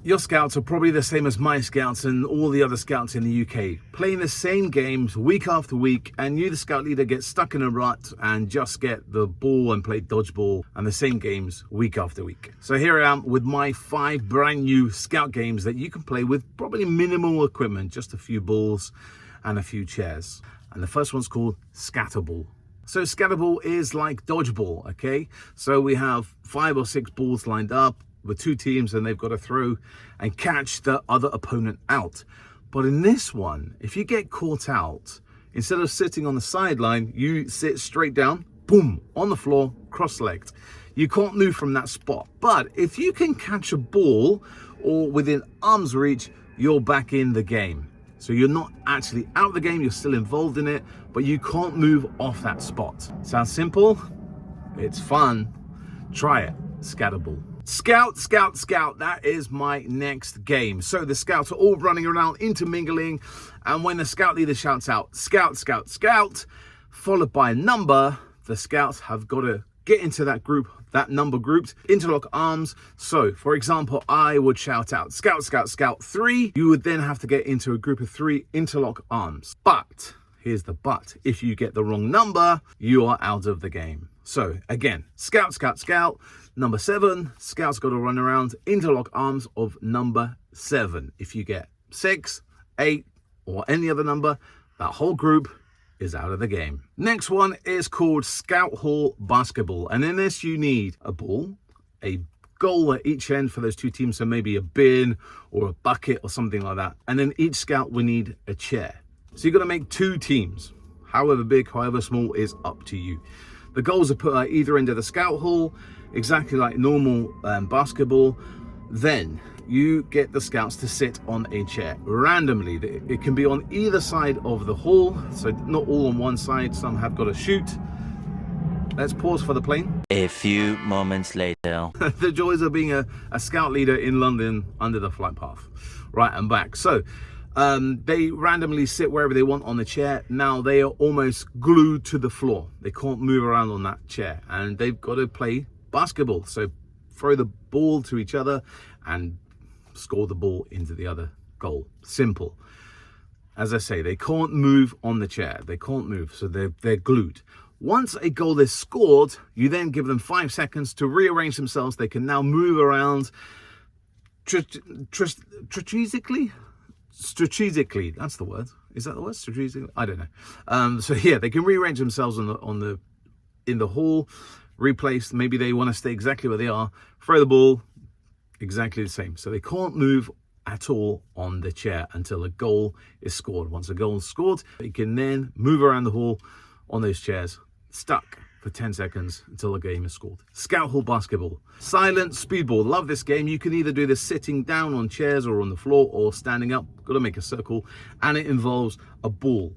Your scouts are probably the same as my scouts and all the other scouts in the UK, playing the same games week after week, and you, the scout leader, get stuck in a rut and just get the ball and play dodgeball and the same games week after week. So here I am with my 5 brand new scout games that you can play with probably minimal equipment, just a few balls and a few chairs. And the first one's called Scatterball. So Scatterball is like dodgeball, okay? So we have 5 or 6 balls lined up with 2 teams, and they've got to throw and catch the other opponent out. But in this one, if you get caught out, instead of sitting on the sideline, you sit straight down, boom, on the floor, cross-legged. You can't move from that spot. But if you can catch a ball or within arm's reach, you're back in the game. So you're not actually out of the game, you're still involved in it, but you can't move off that spot. Sounds simple? It's fun. Try it. Scatterball. Scout, scout, scout. That is my next game. So the scouts are all running around, intermingling, and when the scout leader shouts out, scout, scout, scout, followed by a number, the scouts have got to get into that group, that number grouped, interlock arms. So, for example, I would shout out, scout, scout, scout 3. You would then have to get into a group of 3, interlock arms. But, here's the but, if you get the wrong number, you are out of the game. So, again, scout, scout, scout. Number 7, scouts got to run around, interlock arms of number 7. If you get 6, 8, or any other number, that whole group is out of the game. Next one is called Scout Hall Basketball. And in this, you need a ball, a goal at each end for those 2 teams. So maybe a bin or a bucket or something like that. And then each scout will need a chair. So you're going to make 2 teams. However big, however small is up to you. The goals are put at either end of the scout hall, exactly like normal basketball. Then you get the scouts to sit on a chair randomly. It can be on either side of the hall, so not all on one side. Some have got to shoot. Let's pause for the plane. A few moments later. The joys of being a scout leader in London under the flight path. Right, and back. So they randomly sit wherever they want on the chair. Now they are almost glued to the floor. They can't move around on that chair, and they've got to play basketball. So throw the ball to each other and score the ball into the other goal. Simple. As I say, they can't move on the chair. They can't move, so they're glued. Once a goal is scored, you then give them 5 seconds to rearrange themselves. They can now move around strategically, that's the word. Is that the word? Strategically? I don't know. So yeah, they can rearrange themselves in the hall, replace. Maybe they want to stay exactly where they are, throw the ball, exactly the same. So they can't move at all on the chair until a goal is scored. Once a goal is scored, you can then move around the hall on those chairs, stuck for 10 seconds until the game is scored. Scout Hall Basketball. Silent Speedball. Love this game. You can either do this sitting down on chairs or on the floor or standing up. Got to make a circle. And it involves a ball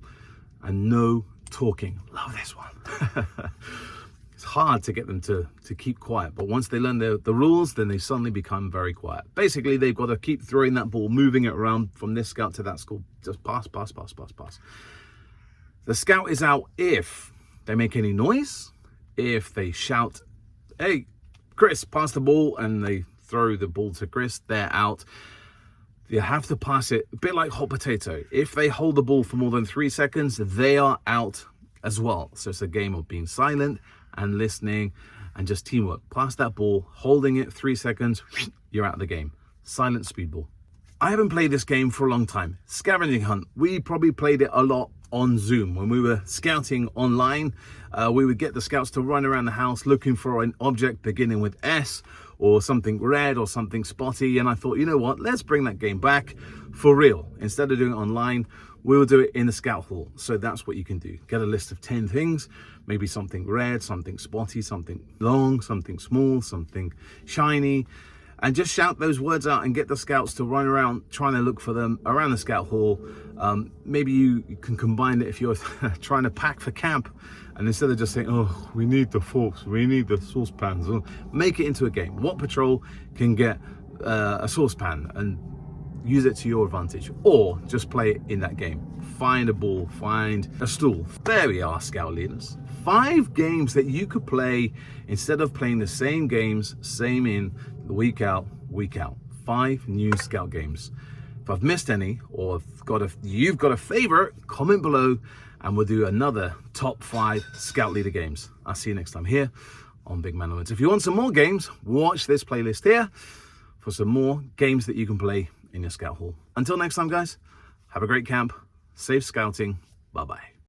and no talking. Love this one. It's hard to get them to keep quiet. But once they learn the rules, then they suddenly become very quiet. Basically, they've got to keep throwing that ball, moving it around from this scout to that scout. Just pass, pass, pass, pass, pass. The scout is out if they make any noise, if they shout, hey, Chris, pass the ball, and they throw the ball to Chris, they're out. You have to pass it, a bit like hot potato. If they hold the ball for more than 3 seconds, they are out as well. So it's a game of being silent and listening and just teamwork. Pass that ball, holding it 3 seconds, you're out of the game. Silent Speedball. I haven't played this game for a long time. Scavenging Hunt, we probably played it a lot on Zoom. When we were scouting online, we would get the scouts to run around the house looking for an object beginning with S or something red or something spotty. And I thought, you know what, let's bring that game back for real. Instead of doing it online, we'll do it in the scout hall. So that's what you can do. Get a list of 10 things, maybe something red, something spotty, something long, something small, something shiny, and just shout those words out and get the scouts to run around trying to look for them around the scout hall. Maybe you can combine it if you're trying to pack for camp, and instead of just saying, oh, we need the forks, we need the saucepans, make it into a game. What patrol can get a saucepan and use it to your advantage, or just play it in that game? Find a ball, find a stool. There we are, scout leaders. 5 games that you could play instead of playing the same games, same in, week out, week out. 5 new Scout games. If I've missed any, or you've got a favorite, comment below and we'll do another top 5 Scout Leader games. I'll see you next time here on Big Man Moments. If you want some more games, watch this playlist here for some more games that you can play in your Scout Hall. Until next time, guys, have a great camp, safe scouting, bye-bye.